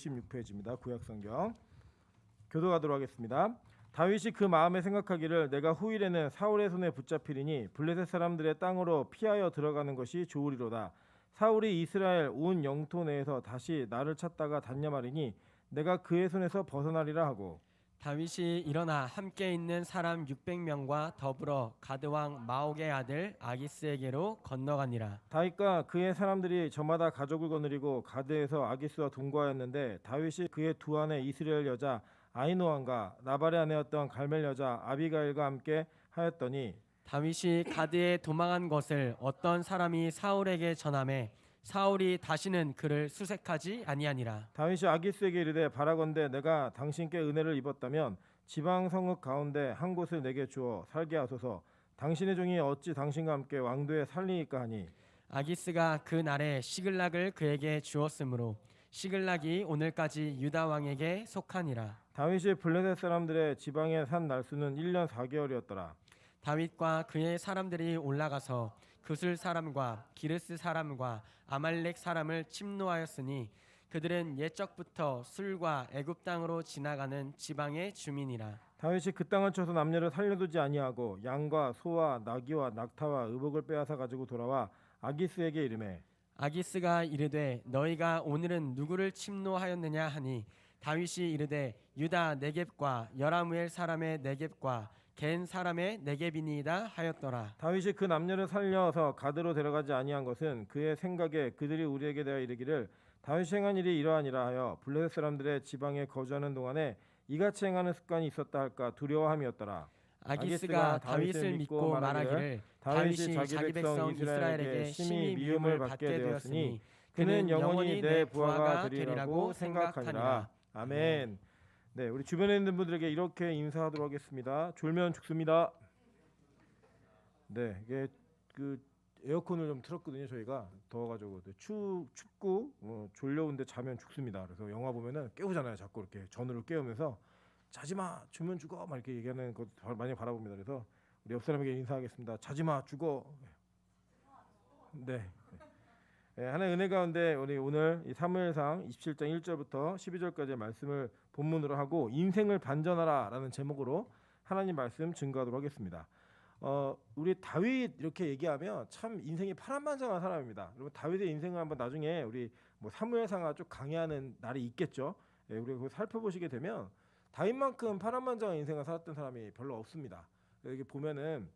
66페이지입니다. 구약성경 교도하도록 하겠습니다. 다윗이 그 마음에 생각하기를 내가 후일에는 사울의 손에 붙잡히리니 블레셋 사람들의 땅으로 피하여 들어가는 것이 좋으리로다. 사울이 이스라엘 온 영토 내에서 다시 나를 찾다가 단념하리니 내가 그의 손에서 벗어나리라 하고, 다윗이 일어나 함께 있는 사람 600명과 더불어 가드왕 마옥의 아들 아기스에게로 건너가니라. 다윗과 그의 사람들이 저마다 가족을 거느리고 가드에서 아기스와 동거하였는데 다윗이 그의 두 아내 이스라엘 여자 아히노함과 나발의 아내였던 갈멜 여자 아비가일과 함께 하였더니, 다윗이 가드에 도망한 것을 어떤 사람이 사울에게 전하매 사울이 다시는 그를 수색하지 아니하니라. 다윗이 아기스에게 이르되 바라건대 내가 당신께 은혜를 입었다면 지방 성읍 가운데 한 곳을 내게 주어 살게 하소서. 당신의 종이 어찌 당신과 함께 왕도에 살리니까 하니, 아기스가 그 날에 시글락을 그에게 주었으므로 시글락이 오늘까지 유다 왕에게 속하니라. 다윗이 블레셋 사람들의 지방에 산 날수는 1년 4개월이었더라. 다윗과 그의 사람들이 올라가서 그술 사람과 기르스 사람과 아말렉 사람을 침노하였으니 그들은 옛적부터 술과 애굽 땅으로 지나가는 지방의 주민이라. 다윗이 그 땅을 쳐서 남녀를 살려두지 아니하고 양과 소와 나귀와 낙타와 의복을 빼앗아 가지고 돌아와 아기스에게 이르매, 아기스가 이르되 너희가 오늘은 누구를 침노하였느냐 하니 다윗이 이르되 유다 네겝과 여라무엘 사람의 네겝과 겐 사람의 네겝이니이다 하였더라. 다윗이 그 남녀를 살려서 가드로 데려가지 아니한 것은 그의 생각에 그들이 우리에게 대하여 이르기를 다윗이 행한 일이 이러하니라 하여 블레셋 사람들의 지방에 거주하는 동안에 이같이 행하는 습관이 있었다 할까 두려워함이었더라. 아기스가 다윗을 믿고 말하기를 다윗이 자기 백성 이스라엘에게 심히 미움을 받게 되었으니 그는 영원히 내 부하가 되리라고 생각하니라. 아멘. 네, 우리 주변에 있는 분들에게 이렇게 인사하도록 하겠습니다. 졸면 죽습니다. 네, 이게 그 에어컨을 좀 틀었거든요. 저희가 더워가지고 춥고 졸려온데 자면 죽습니다. 그래서 영화 보면은 깨우잖아요. 자꾸 이렇게 전으로 깨우면서 자지마, 주면 죽어 막 이렇게 얘기하는 거 많이 바라봅니다. 그래서 우리 옆 사람에게 인사하겠습니다. 자지마, 죽어. 네. 네, 하나의 은혜 가운데 우리 오늘 이 사무엘상 27장 1절부터 12절까지의 말씀을 본문으로 하고 인생을 반전하라라는 제목으로 하나님 말씀 증거하도록 하겠습니다. 우리 다윗 이렇게 얘기하면 참 인생이 파란만장한 사람입니다. 그리고 다윗의 인생을 한번 나중에 우리 뭐 사무엘상과 쭉 강의하는 날이 있겠죠. 예, 우리가 그걸 살펴보시게 되면 다윗만큼 파란만장한 인생을 살았던 사람이 별로 없습니다. 여기 보면은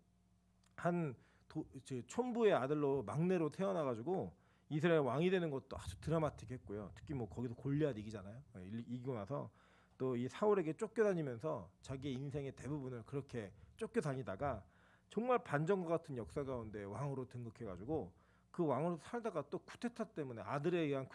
촌부의 아들로 막내로 태어나가지고 이스라엘 왕이 되는 것도 아주 드라마틱했고요. 특히 뭐 거기서 골리앗 이기잖아요. 이기고 나서 또 이 사울에게 쫓겨다니면서 자기의 인생의 대부분을 그렇게 쫓겨다니다가 정말 반전과 같은 역사 가운데 왕으로 등극해가지고 그 왕으로 살다가 또 쿠데타 때문에 아들에 의한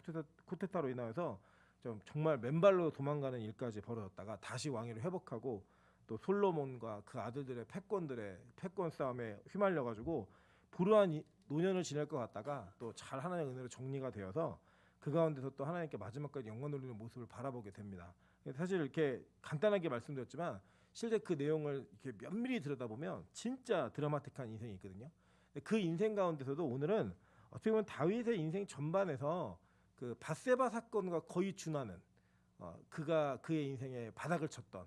쿠데타로 인하여서 좀 정말 맨발로 도망가는 일까지 벌어졌다가 다시 왕위를 회복하고 또 솔로몬과 그 아들들의 패권 싸움에 휘말려가지고 불우한 노년을 지낼 것 같다가 또 잘 하나님의 은혜로 정리가 되어서 그 가운데서 또 하나님께 마지막까지 영광 돌리는 모습을 바라보게 됩니다. 사실 이렇게 간단하게 말씀드렸지만 실제 그 내용을 이렇게 면밀히 들여다보면 진짜 드라마틱한 인생이 있거든요. 그 인생 가운데서도 오늘은 어떻게 보면 다윗의 인생 전반에서 그 밧세바 사건과 거의 준하는 그가 그의 인생에 바닥을 쳤던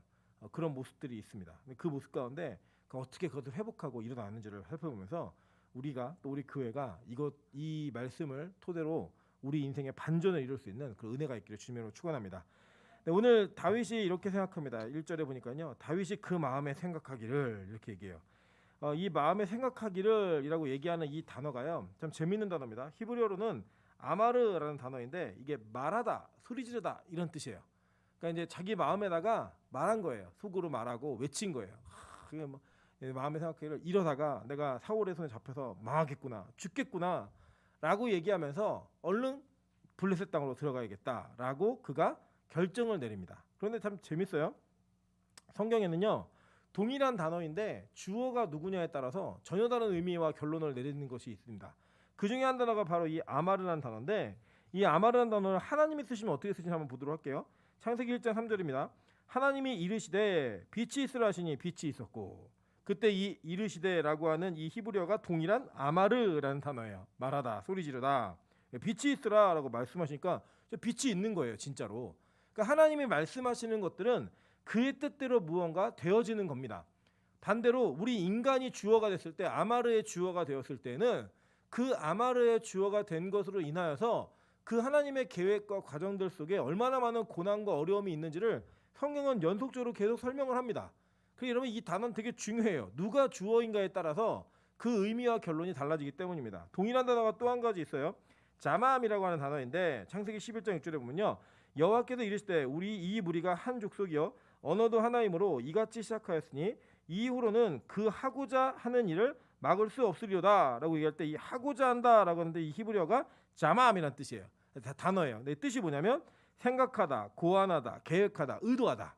그런 모습들이 있습니다. 그 모습 가운데 어떻게 그것을 회복하고 일어나는지를 살펴보면서 우리가 또 우리 교회가 이 말씀을 토대로 우리 인생의 반전을 이룰 수 있는 그 은혜가 있기를 주님으로 축원합니다. 네, 오늘 다윗이 이렇게 생각합니다. 1절에 보니까요. 다윗이 그 마음에 생각하기를 이렇게 얘기해요. 이 마음에 생각하기를 이라고 얘기하는 이 단어가요. 참 재미있는 단어입니다. 히브리어로는 아마르라는 단어인데 이게 말하다, 소리 지르다 이런 뜻이에요. 그러니까 이제 자기 마음에다가 말한 거예요. 속으로 말하고 외친 거예요. 그게 뭐 마음에 생각하기를 이러다가 내가 사울의 손에 잡혀서 망하겠구나, 죽겠구나 라고 얘기하면서 얼른 블레셋 땅으로 들어가야겠다라고 그가 결정을 내립니다. 그런데 참 재밌어요. 성경에는요. 동일한 단어인데 주어가 누구냐에 따라서 전혀 다른 의미와 결론을 내리는 것이 있습니다. 그 중에 한 단어가 바로 이 아마르라는 단어인데 이 아마르라는 단어를 하나님이 쓰시면 어떻게 쓰시는지 한번 보도록 할게요. 창세기 1장 3절입니다. 하나님이 이르시되 빛이 있으라 하시니 빛이 있었고, 그때 이 이르시되라고 하는 이 히브리어가 동일한 아마르라는 단어예요. 말하다, 소리 지르다. 빛이 있으라라고 말씀하시니까 빛이 있는 거예요, 진짜로. 그러니까 하나님이 말씀하시는 것들은 그의 뜻대로 무언가 되어지는 겁니다. 반대로 우리 인간이 주어가 됐을 때, 아마르의 주어가 되었을 때는 그 아마르의 주어가 된 것으로 인하여서 그 하나님의 계획과 과정들 속에 얼마나 많은 고난과 어려움이 있는지를 성경은 연속적으로 계속 설명을 합니다. 그래서 여러분 이 단어는 되게 중요해요. 누가 주어인가에 따라서 그 의미와 결론이 달라지기 때문입니다. 동일한 단어가 또 한 가지 있어요. 자마함이라고 하는 단어인데 창세기 11장 6절에 보면요, 여호와께서 이르시되 우리 이 무리가 한 족속이요 언어도 하나이므로 이같이 시작하였으니 이후로는 그 하고자 하는 일을 막을 수 없으리로다 라고 얘기할 때 이 하고자 한다라고 하는데 이 히브리어가 자마함이라는 뜻이에요. 단어예요. 내 뜻이 뭐냐면 생각하다, 고안하다, 계획하다, 의도하다.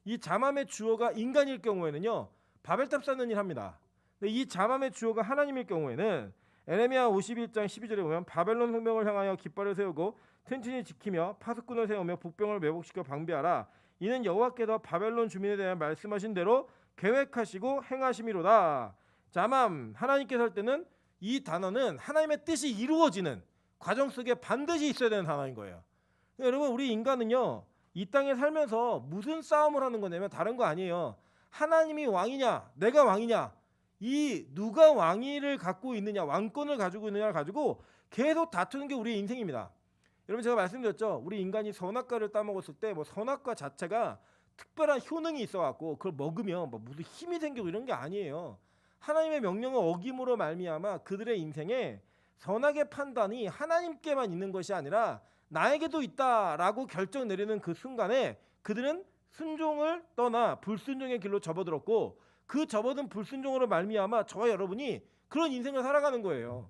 이 자맘의 주어가 인간일 경우에는요 바벨탑 쌓는 일 합니다. 근데 이 자맘의 주어가 하나님일 경우에는 에레미야 51장 12절에 보면 바벨론 성벽을 향하여 깃발을 세우고 튼튼히 지키며 파수꾼을 세우며 북병을 매복시켜 방비하라. 이는 여호와께서 바벨론 주민에 대한 말씀하신 대로 계획하시고 행하심이로다. 자맘, 하나님께서 할 때는 이 단어는 하나님의 뜻이 이루어지는 과정 속에 반드시 있어야 되는 단어인 거예요. 여러분 우리 인간은요 이 땅에 살면서 무슨 싸움을 하는 거냐면 다른 거 아니에요. 하나님이 왕이냐 내가 왕이냐, 이 누가 왕위를 갖고 있느냐, 왕권을 가지고 있느냐를 가지고 계속 다투는 게 우리의 인생입니다. 여러분 제가 말씀드렸죠. 우리 인간이 선악과를 따먹었을 때 뭐 선악과 자체가 특별한 효능이 있어갖고 그걸 먹으면 뭐 무슨 힘이 생기고 이런 게 아니에요. 하나님의 명령을 어김으로 말미암아 그들의 인생에 선악의 판단이 하나님께만 있는 것이 아니라 나에게도 있다라고 결정 내리는 그 순간에 그들은 순종을 떠나 불순종의 길로 접어들었고, 그 접어든 불순종으로 말미암아 저와 여러분이 그런 인생을 살아가는 거예요.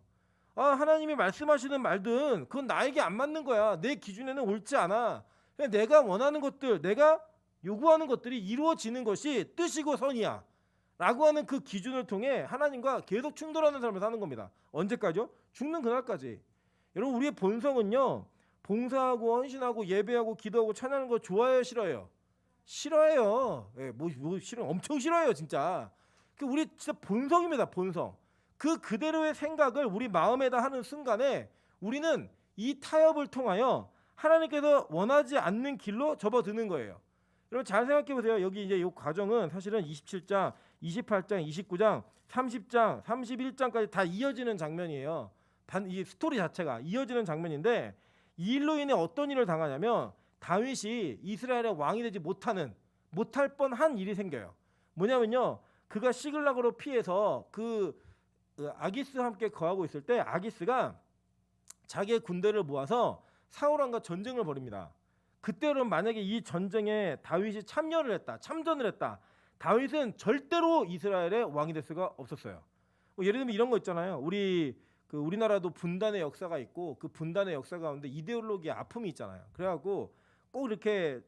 아, 하나님이 말씀하시는 말든 그건 나에게 안 맞는 거야. 내 기준에는 옳지 않아. 그냥 내가 원하는 것들, 내가 요구하는 것들이 이루어지는 것이 뜻이고 선이야 라고 하는 그 기준을 통해 하나님과 계속 충돌하는 삶을 사는 겁니다. 언제까지요? 죽는 그날까지. 여러분 우리의 본성은요 봉사하고 헌신하고 예배하고 기도하고 찬양하는 거 좋아해요, 싫어해요? 싫어해요. 예, 뭐 싫어, 엄청 싫어해요 진짜. 그 우리 진짜 본성입니다, 본성. 그 그대로의 생각을 우리 마음에다 하는 순간에 우리는 이 타협을 통하여 하나님께서 원하지 않는 길로 접어드는 거예요. 여러분 잘 생각해 보세요. 여기 이제 이 과정은 사실은 27장, 28장, 29장, 30장, 31장까지 다 이어지는 장면이에요. 이 스토리 자체가 이어지는 장면인데 이 일로 인해 어떤 일을 당하냐면 다윗이 이스라엘의 왕이 되지 못할 뻔한 일이 생겨요. 뭐냐면요, 그가 시글락으로 피해서 그 아기스와 함께 거하고 있을 때 아기스가 자기의 군대를 모아서 사울왕과 전쟁을 벌입니다. 그때는 만약에 이 전쟁에 다윗이 참전을 했다, 다윗은 절대로 이스라엘의 왕이 될 수가 없었어요. 예를 들면 이런 거 있잖아요. 우리나라도 분단의 역사가 있고 그 분단의 역사 가운데 이데올로기의 아픔이 있잖아요. 그래갖고 꼭 이렇게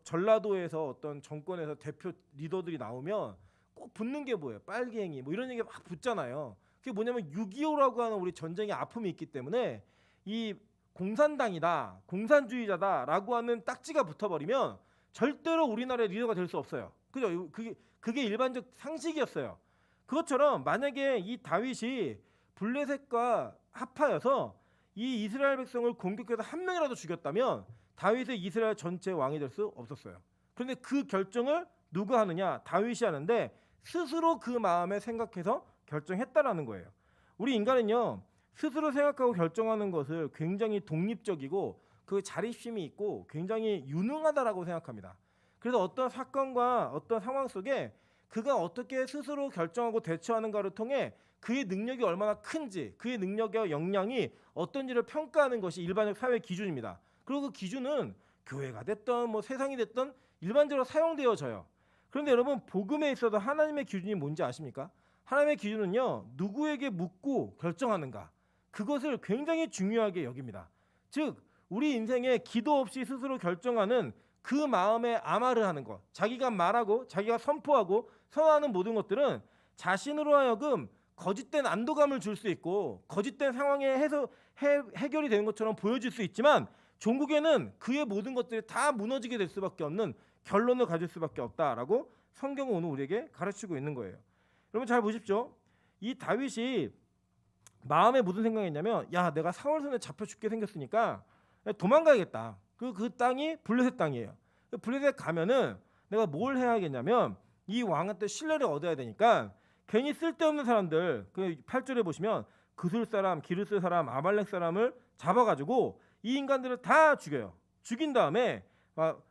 전라도에서 어떤 정권에서 대표 리더들이 나오면 꼭 붙는 게 뭐예요? 빨갱이 뭐 이런 얘기 막 붙잖아요. 그게 뭐냐면 6.25라고 하는 우리 전쟁의 아픔이 있기 때문에 이 공산당이다, 공산주의자다라고 하는 딱지가 붙어버리면 절대로 우리나라의 리더가 될 수 없어요. 그죠? 그게 일반적 상식이었어요. 그것처럼 만약에 이 다윗이 블레셋과 합하여서 이 이스라엘 백성을 공격해서 한 명이라도 죽였다면 다윗은 이스라엘 전체 왕이 될 수 없었어요. 그런데 그 결정을 누가 하느냐? 다윗이 하는데 스스로 그 마음에 생각해서 결정했다라는 거예요. 우리 인간은요 스스로 생각하고 결정하는 것을 굉장히 독립적이고 그 자립심이 있고 굉장히 유능하다라고 생각합니다. 그래서 어떤 사건과 어떤 상황 속에 그가 어떻게 스스로 결정하고 대처하는가를 통해 그의 능력이 얼마나 큰지, 그의 능력과 역량이 어떤지를 평가하는 것이 일반적 사회 기준입니다. 그리고 그 기준은 교회가 됐든 뭐 세상이 됐든 일반적으로 사용되어져요. 그런데 여러분 복음에 있어서 하나님의 기준이 뭔지 아십니까? 하나님의 기준은요 누구에게 묻고 결정하는가, 그것을 굉장히 중요하게 여깁니다. 즉 우리 인생에 기도 없이 스스로 결정하는 그 마음에 아마르하는 것, 자기가 말하고 자기가 선포하고 선언하는 모든 것들은 자신으로 하여금 거짓된 안도감을 줄 수 있고 거짓된 상황에 해결이 되는 것처럼 보여질 수 있지만 종국에는 그의 모든 것들이 다 무너지게 될 수밖에 없는 결론을 가질 수밖에 없다라고 성경은 오늘 우리에게 가르치고 있는 거예요. 여러분 잘 보십시오. 이 다윗이 마음에 무슨 생각이 있냐면, 야 내가 사울 손에 잡혀 죽게 생겼으니까 도망가야겠다. 그리고 그 땅이 블레셋 땅이에요. 블레셋 가면은 내가 뭘 해야겠냐면 이 왕한테 신뢰를 얻어야 되니까 괜히 쓸데없는 사람들 그 8절에 보시면 그술 사람, 기르스 사람, 아말렉 사람을 잡아가지고 이 인간들을 다 죽여요. 죽인 다음에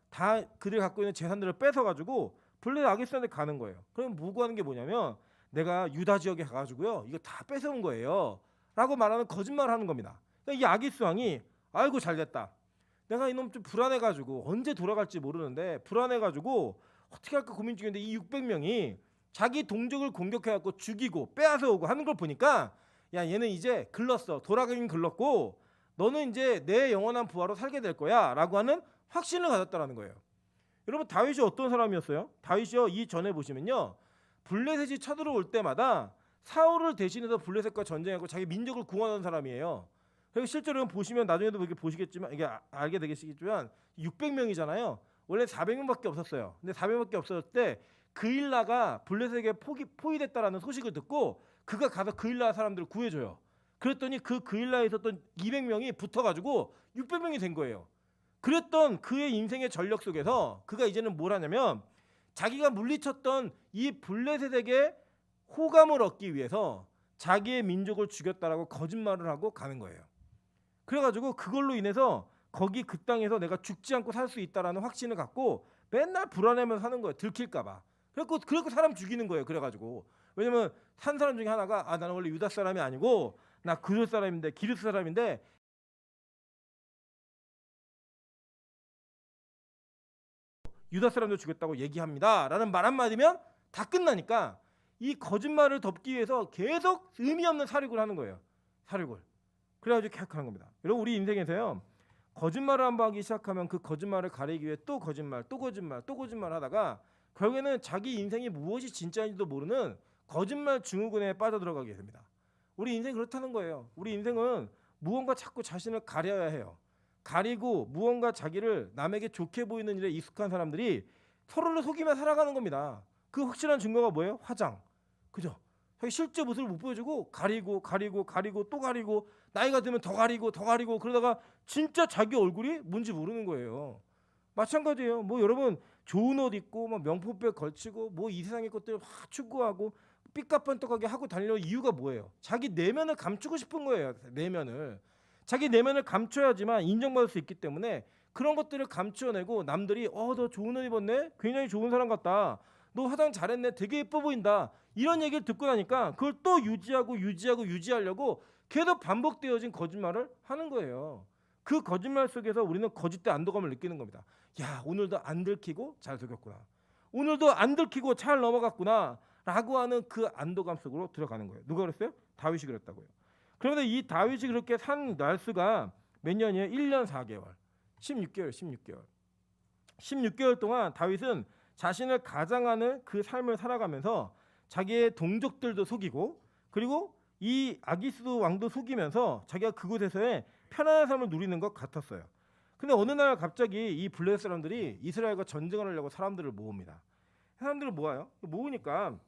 다 그들이 갖고 있는 재산들을 뺏어가지고 블레셋 아기스한테 가는 거예요. 그럼 무고하는 게 뭐냐면 내가 유다 지역에 가가지고요 이거 다 뺏어온 거예요 라고 말하는 거짓말을 하는 겁니다. 그러니까 이 아기스 왕이 아이고 잘됐다. 내가 이놈 좀 불안해가지고 언제 돌아갈지 모르는데 불안해가지고 어떻게 할까 고민 중인데 이 600명이 자기 동족을 공격해갖고 죽이고 빼앗아오고 하는 걸 보니까 야 얘는 이제 글렀어. 돌아가긴 글렀고 너는 이제 내 영원한 부하로 살게 될 거야 라고 하는 확신을 가졌다라는 거예요. 여러분 다윗이 어떤 사람이었어요? 다윗이요 이 전에 보시면요 블레셋이 쳐들어올 때마다 사울을 대신해서 블레셋과 전쟁하고 자기 민족을 구원하는 사람이에요. 그리고 실제로 보시면 나중에도 이렇게 보시겠지만 이게 알게 되시겠지만 600명이잖아요. 원래 400명밖에 없었어요. 근데 400명밖에 없었을 때 그일라가 블레셋에게 포위됐다라는 소식을 듣고 그가 가서 그일라 사람들을 구해줘요. 그랬더니 그 그일라에 있었던 200명이 붙어가지고 600명이 된 거예요. 그랬던 그의 인생의 전력 속에서 그가 이제는 뭘 하냐면 자기가 물리쳤던 이 블레셋에게 호감을 얻기 위해서 자기의 민족을 죽였다라고 거짓말을 하고 가는 거예요. 그래가지고 그걸로 인해서 거기 그 땅에서 내가 죽지 않고 살 수 있다라는 확신을 갖고 맨날 불안해하면서 사는 거예요. 들킬까봐. 그래서 사람 죽이는 거예요. 그래가지고 왜냐면 산 사람 중에 하나가 나는 원래 유다 사람이 아니고 나 그들 사람인데 기르스 사람인데 유다 사람도 죽였다고 얘기합니다 라는 말 한마디면 다 끝나니까 이 거짓말을 덮기 위해서 계속 의미 없는 사륙을 하는 거예요. 사륙을. 그래가지고 계속 하는 겁니다. 여러분 우리 인생에서요 거짓말을 한번 하기 시작하면 그 거짓말을 가리기 위해 또 거짓말 하다가 결국에는 자기 인생이 무엇이 진짜인지도 모르는 거짓말 증후군에 빠져들어가게 됩니다. 우리 인생이 그렇다는 거예요. 우리 인생은 무언가 자꾸 자신을 가려야 해요. 가리고 무언가 자기를 남에게 좋게 보이는 일에 익숙한 사람들이 서로를 속이며 살아가는 겁니다. 그 확실한 증거가 뭐예요? 화장. 그죠? 자기 실제 모습을 못 보여주고 가리고 또 가리고 나이가 들면 더 가리고 그러다가 진짜 자기 얼굴이 뭔지 모르는 거예요. 마찬가지예요. 뭐 여러분 좋은 옷 입고 막 명품백 걸치고 뭐 이 세상의 것들 막 추구하고 삐까뻔떡하게 하고 다니는 이유가 뭐예요? 자기 내면을 감추고 싶은 거예요. 자기 내면을 감춰야지만 인정받을 수 있기 때문에 그런 것들을 감추어내고 남들이 너 좋은 옷 입었네? 굉장히 좋은 사람 같다. 너 화장 잘했네. 되게 예뻐 보인다. 이런 얘기를 듣고 나니까 그걸 또 유지하려고 계속 반복되어진 거짓말을 하는 거예요. 그 거짓말 속에서 우리는 거짓된 안도감을 느끼는 겁니다. 야 오늘도 안 들키고 잘 속였구나. 오늘도 안 들키고 잘 넘어갔구나 라고 하는 그 안도감 속으로 들어가는 거예요. 누가 그랬어요? 다윗이 그랬다고요. 그런데 이 다윗이 그렇게 산 날수가 몇 년이에요? 1년 4개월 16개월 동안 다윗은 자신을 가장하는 그 삶을 살아가면서 자기의 동족들도 속이고 그리고 이 아기스 왕도 속이면서 자기가 그곳에서의 편안한 삶을 누리는 것 같았어요. 근데 어느 날 갑자기 이 블레셋 사람들이 이스라엘과 전쟁을 하려고 사람들을 모읍니다. 사람들을 모아요. 모으니까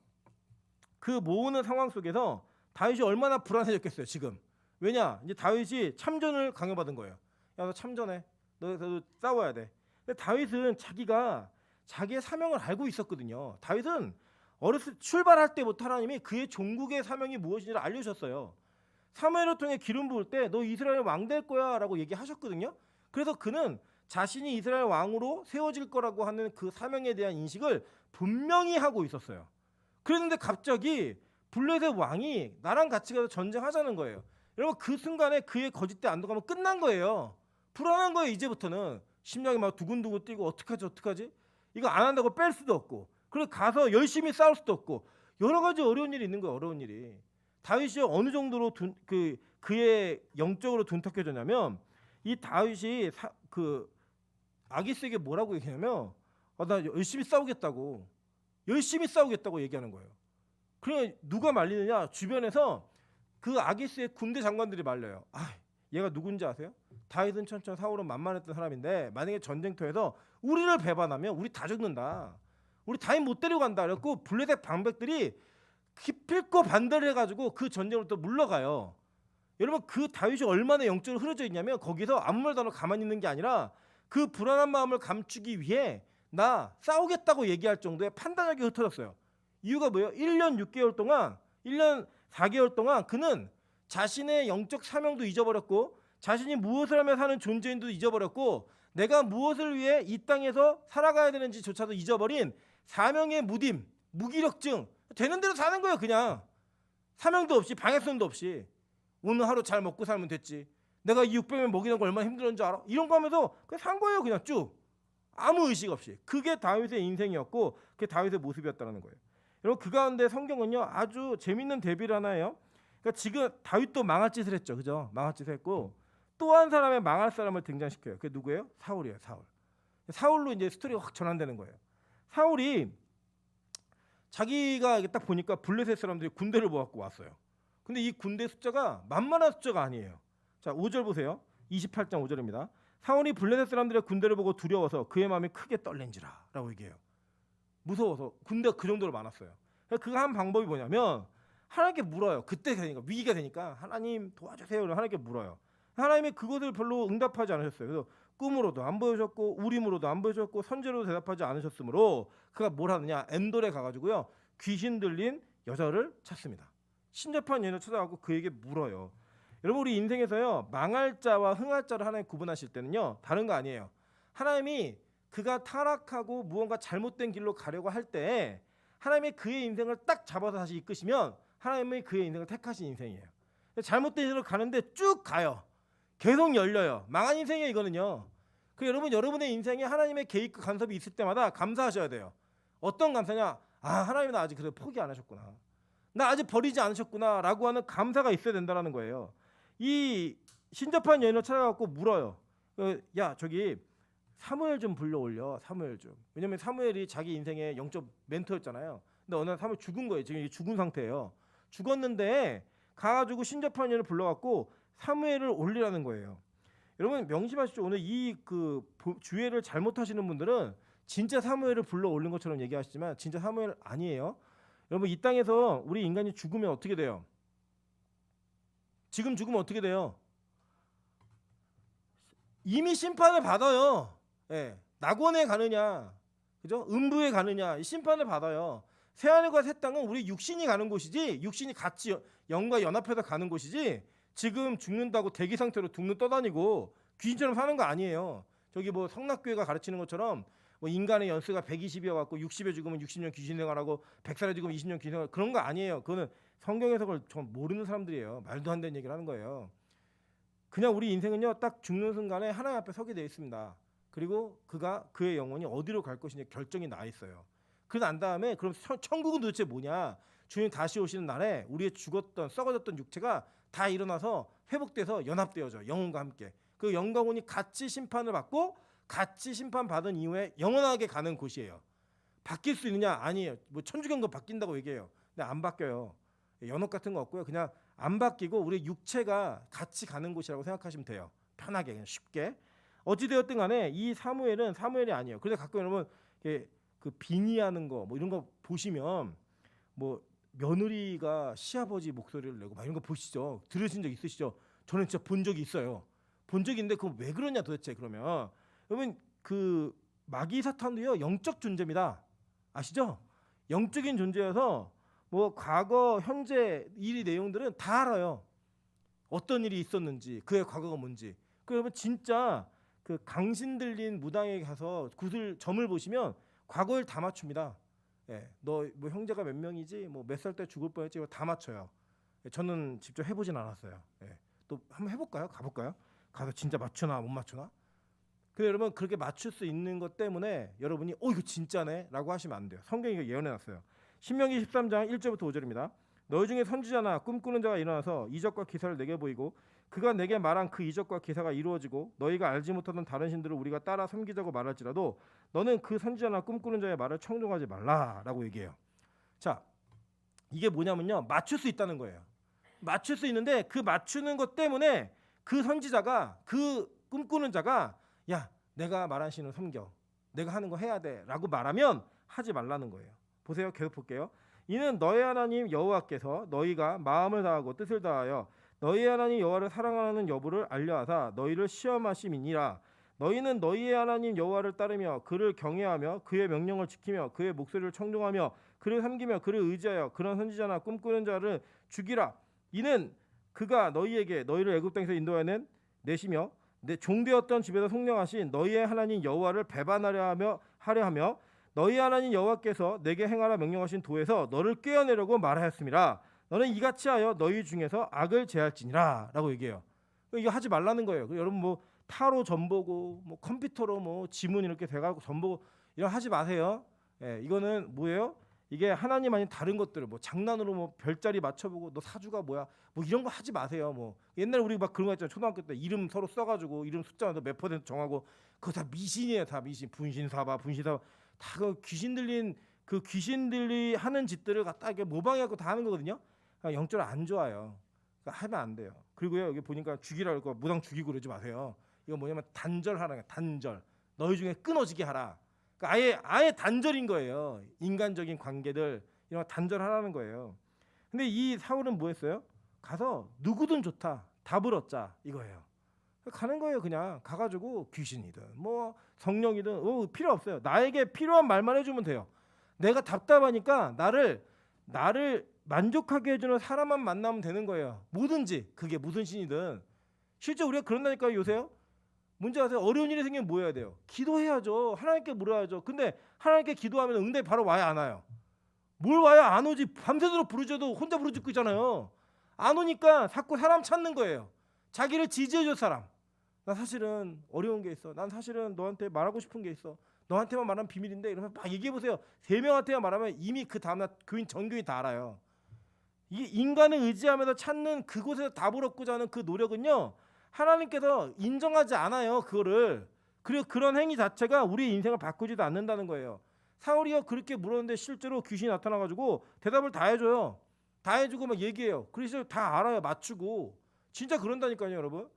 그 모으는 상황 속에서 다윗이 얼마나 불안해졌겠어요. 지금 왜냐 이제 다윗이 참전을 강요받은 거예요. 야 너 참전해. 너도 싸워야 돼. 근데 다윗은 자기가 자기의 사명을 알고 있었거든요. 다윗은 어렸을 출발할 때부터 하나님이 그의 종국의 사명이 무엇인지를 알려주셨어요. 사무엘을 통해 기름 부을 때 너 이스라엘 왕 될 거야 라고 얘기하셨거든요. 그래서 그는 자신이 이스라엘 왕으로 세워질 거라고 하는 그 사명에 대한 인식을 분명히 하고 있었어요. 그랬는데 갑자기 블레셋 왕이 나랑 같이 가서 전쟁하자는 거예요. 여러분 그 순간에 그의 거짓된 안도감은 끝난 거예요. 불안한 거예요. 이제부터는 심장이 막 두근두근 뛰고 어떡하지? 이거 안 한다고 뺄 수도 없고 그리고 가서 열심히 싸울 수도 없고 여러 가지 어려운 일이 있는 거예요. 어려운 일이. 다윗이 어느 정도로 그의 영적으로 둔탁해졌냐면 이 다윗이 그 아기스에게 뭐라고 얘기하냐면 나 열심히 싸우겠다고 얘기하는 거예요. 그러면 누가 말리느냐? 주변에서 그 아기스의 군대 장관들이 말려요. 얘가 누군지 아세요? 다윗은 천천 사울은 만만했던 사람인데 만약에 전쟁터에서 우리를 배반하면 우리 다 죽는다. 우리 다윗 못 데리고 간다. 그래갖고 블레셋 방백들이 기필코 반대를 해가지고 그 전쟁으로 또 물러가요. 여러분 그 다윗이 얼마나 영적으로 흐려져 있냐면 거기서 아무 말도 안 하고 가만히 있는 게 아니라 그 불안한 마음을 감추기 위해 나 싸우겠다고 얘기할 정도의 판단력이 흩어졌어요. 이유가 뭐예요? 1년 6개월 동안 1년 4개월 동안 그는 자신의 영적 사명도 잊어버렸고 자신이 무엇을 하며 사는 존재인도 잊어버렸고 내가 무엇을 위해 이 땅에서 살아가야 되는지조차도 잊어버린 사명의 무딤, 무기력증, 되는 대로 사는 거예요. 그냥 사명도 없이 방해성도 없이 오늘 하루 잘 먹고 살면 됐지. 내가 이 600명 먹이는 거 얼마나 힘들었는지 알아? 이런 거 하면서 그냥 산 거예요. 그냥 쭉 아무 의식 없이. 그게 다윗의 인생이었고 그게 다윗의 모습이었다는 거예요. 여러분 그 가운데 성경은요 아주 재밌는 대비를 하나 해요. 그러니까 지금 다윗도 망할 짓을 했죠. 그죠? 망할 짓을 했고 또 한 사람의 망할 사람을 등장시켜요. 그게 누구예요? 사울이에요. 사울. 사울로 이제 스토리가 확 전환되는 거예요. 사울이 자기가 딱 보니까 블레셋 사람들이 군대를 모아갖고 왔어요. 근데 이 군대 숫자가 만만한 숫자가 아니에요. 자, 5절 보세요. 28장 5절입니다. 사울이 블레셋 사람들의 군대를 보고 두려워서 그의 마음이 크게 떨린지라 라고 얘기해요. 무서워서 군대가 그 정도로 많았어요. 그가 한 방법이 뭐냐면 하나님께 물어요. 그때 되니까 위기가 되니까 하나님 도와주세요. 하나님께 물어요. 하나님이 그것을 별로 응답하지 않으셨어요. 그래서 꿈으로도 안 보여줬고 우림으로도 안 보여줬고 선제로도 대답하지 않으셨으므로 그가 뭘 하느냐 엔돌에 가가지고요 귀신 들린 여자를 찾습니다. 신접한 여인을 찾아가고 그에게 물어요. 여러분 우리 인생에서요 망할 자와 흥할 자를 하나님 구분하실 때는요 다른 거 아니에요. 하나님이 그가 타락하고 무언가 잘못된 길로 가려고 할 때 하나님이 그의 인생을 딱 잡아서 다시 이끄시면 하나님이 그의 인생을 택하신 인생이에요. 잘못된 길로 가는데 쭉 가요. 계속 열려요. 망한 인생이에요 이거는요. 그 여러분 여러분의 인생에 하나님의 개입과 간섭이 있을 때마다 감사하셔야 돼요. 어떤 감사냐? 아 하나님 나 아직 그래 포기 안 하셨구나. 나 아직 버리지 않으셨구나 라고 하는 감사가 있어야 된다는 거예요. 이 신접한 여인을 찾아가고 물어요. 야 저기 사무엘 좀 불러올려. 사무엘 좀. 왜냐면 사무엘이 자기 인생의 영적 멘토였잖아요. 근데 어느 날 사무엘 죽은 거예요. 지금 죽은 상태예요. 죽었는데 가가지고 신접한 여인을 불러갖고 사무엘을 올리라는 거예요. 여러분 명심하십시오. 오늘 이 그 주회를 잘못하시는 분들은 진짜 사무엘을 불러 올린 것처럼 얘기하시지만 진짜 사무엘 아니에요. 여러분 이 땅에서 우리 인간이 죽으면 어떻게 돼요? 지금 죽으면 어떻게 돼요? 이미 심판을 받아요. 예, 낙원에 가느냐, 그죠? 음부에 가느냐, 심판을 받아요. 새하늘과 새 땅은 우리 육신이 가는 곳이지, 육신이 같이 영과 연합해서 가는 곳이지. 지금 죽는다고 대기 상태로 둥둥 떠다니고 귀신처럼 사는 거 아니에요. 저기 뭐 성락교회가 가르치는 것처럼 뭐 인간의 연수가 120이어 갖고 60에 죽으면 60년 귀신 생활하고 100살에 죽으면 20년 귀신 생활 그런 거 아니에요. 그거는 성경 해석을 전 모르는 사람들이에요. 말도 안 되는 얘기를 하는 거예요. 그냥 우리 인생은요 딱 죽는 순간에 하나님 앞에 서게 되어 있습니다. 그리고 그의 영혼이 어디로 갈 것인지 결정이 나 있어요. 그러고 난 다음에 그럼 천국은 도대체 뭐냐? 주님 다시 오시는 날에 우리의 죽었던 썩어졌던 육체가 다 일어나서 회복돼서 연합되어져 영혼과 함께. 그 영과 혼이 같이 심판을 받고 같이 심판받은 이후에 영원하게 가는 곳이에요. 바뀔 수 있느냐? 아니에요. 뭐 천주경도 바뀐다고 얘기해요. 근데 안 바뀌어요. 연옥 같은 거 없고요. 그냥 안 바뀌고 우리 육체가 같이 가는 곳이라고 생각하시면 돼요. 편하게 그냥 쉽게. 어찌 되었든 간에 이 사무엘은 사무엘이 아니에요. 그래서 가끔 여러분 그 빙의하는 거 뭐 이런 거 보시면 뭐 며느리가 시아버지 목소리를 내고 막 이런 거 보시죠. 들으신 적 있으시죠? 저는 진짜 본 적이 있어요. 본 적이 있는데 그거 왜 그러냐 도대체 그러면 여러분 그 마귀 사탄도요 영적 존재입니다. 아시죠? 영적인 존재여서 뭐 과거 현재 이 내용들은 다 알아요. 어떤 일이 있었는지 그의 과거가 뭔지. 그러면 진짜 그 강신 들린 무당에 가서 점을 보시면 과거를 다 맞춥니다. 예, 너 뭐 형제가 몇 명이지, 뭐 몇 살 때 죽을 뻔했지, 이거 다 맞춰요. 예, 저는 직접 해보진 않았어요. 예, 또 한번 해볼까요? 가볼까요? 가서 진짜 맞추나 못 맞추나? 근데 여러분 그렇게 맞출 수 있는 것 때문에 여러분이 이거 진짜네라고 하시면 안 돼요. 성경이 이거 예언해놨어요. 신명기 13장 1절부터 5절입니다. 너희 중에 선지자나 꿈꾸는 자가 일어나서 이적과 기사를 내게 보이고 그가 내게 말한 그 이적과 기사가 이루어지고 너희가 알지 못하던 다른 신들을 우리가 따라 섬기자고 말할지라도 너는 그 선지자나 꿈꾸는 자의 말을 청종하지 말라라고 얘기해요. 자, 이게 뭐냐면요. 맞출 수 있다는 거예요. 맞출 수 있는데 그 맞추는 것 때문에 그 선지자가 그 꿈꾸는 자가 야 내가 말한 신을 섬겨. 내가 하는 거 해야 돼 라고 말하면 하지 말라는 거예요. 보세요. 계속 볼게요. 이는 너희 하나님 여호와께서 너희가 마음을 다하고 뜻을 다하여 너희 하나님 여호와를 사랑하는 여부를 알려하사 너희를 시험하심이니라. 너희는 너희의 하나님 여호와를 따르며 그를 경외하며 그의 명령을 지키며 그의 목소리를 청종하며 그를 섬기며 그를 의지하여 그런 선지자나 꿈꾸는 자를 죽이라. 이는 그가 너희에게 너희를 애굽 땅에서 인도하는 내시며 내 종되었던 집에서 속량하신 너희의 하나님 여호와를 배반하려 하며 너희 하나님 여호와께서 내게 행하라 명령하신 도에서 너를 꿰어내려고 말하였습니다. 너는 이같이 하여 너희 중에서 악을 제할지니라 라고 얘기해요. 이거 하지 말라는 거예요. 여러분 뭐 타로 점보고 뭐 컴퓨터로 뭐 지문 이렇게 돼가지고 점보고 이런 하지 마세요. 예, 이거는 뭐예요? 이게 하나님 아닌 다른 것들을 뭐 장난으로 뭐 별자리 맞춰보고 너 사주가 뭐야 뭐 이런 거 하지 마세요. 뭐 옛날에 우리 막 그런 거 했잖아요. 초등학교 때 이름 서로 써가지고 이름 숫자 몇 퍼센트 정하고 그거 다 미신이에요. 다 미신. 분신사바 다 그 귀신들이 하는 짓들을 갖다 이렇게 모방해갖고 다 하는 거거든요. 그러니까 영적으로 안 좋아요. 그러니까 하면 안 돼요. 그리고요 여기 보니까 죽이라고 할 거 무당 죽이고 그러지 마세요. 이거 뭐냐면 단절하라는 거예요. 단절. 너희 중에 끊어지게 하라. 그러니까 아예 단절인 거예요. 인간적인 관계들 이런 거 단절하라는 거예요. 근데 이 사울은 뭐 했어요? 가서 누구든 좋다. 답을 얻자 이거예요. 가는 거예요. 그냥 가가지고 귀신이든 뭐 성령이든 필요 없어요. 나에게 필요한 말만 해주면 돼요. 내가 답답하니까 나를 만족하게 해주는 사람만 만나면 되는 거예요. 뭐든지 그게 무슨 신이든. 실제 우리가 그런다니까요. 요새요. 문제 아세요? 어려운 일이 생기면 뭐 해야 돼요? 기도해야죠. 하나님께 물어야죠. 근데 하나님께 기도하면 응답이 바로 와야 안 와요? 뭘 와야 안 오지? 밤새도록 부르짖어도 혼자 부르짖고 있잖아요. 안 오니까 자꾸 사람 찾는 거예요. 자기를 지지해줄 사람. 나 사실은 어려운 게 있어. 난 사실은 너한테 말하고 싶은 게 있어. 너한테만 말하면 비밀인데 이러면 막 얘기해보세요. 3명한테만 말하면 이미 그 다음날 전교인 다 알아요. 이 인간을 의지하면서 찾는 그곳에서 답을 얻고자 하는 그 노력은요. 하나님께서 인정하지 않아요. 그거를. 그리고 그런 행위 자체가 우리 인생을 바꾸지도 않는다는 거예요. 사울이요 그렇게 물었는데 실제로 귀신이 나타나가지고 대답을 다 해줘요. 다 해주고 막 얘기해요. 그래서 다 알아요. 맞추고. 진짜 그런다니까요 여러분.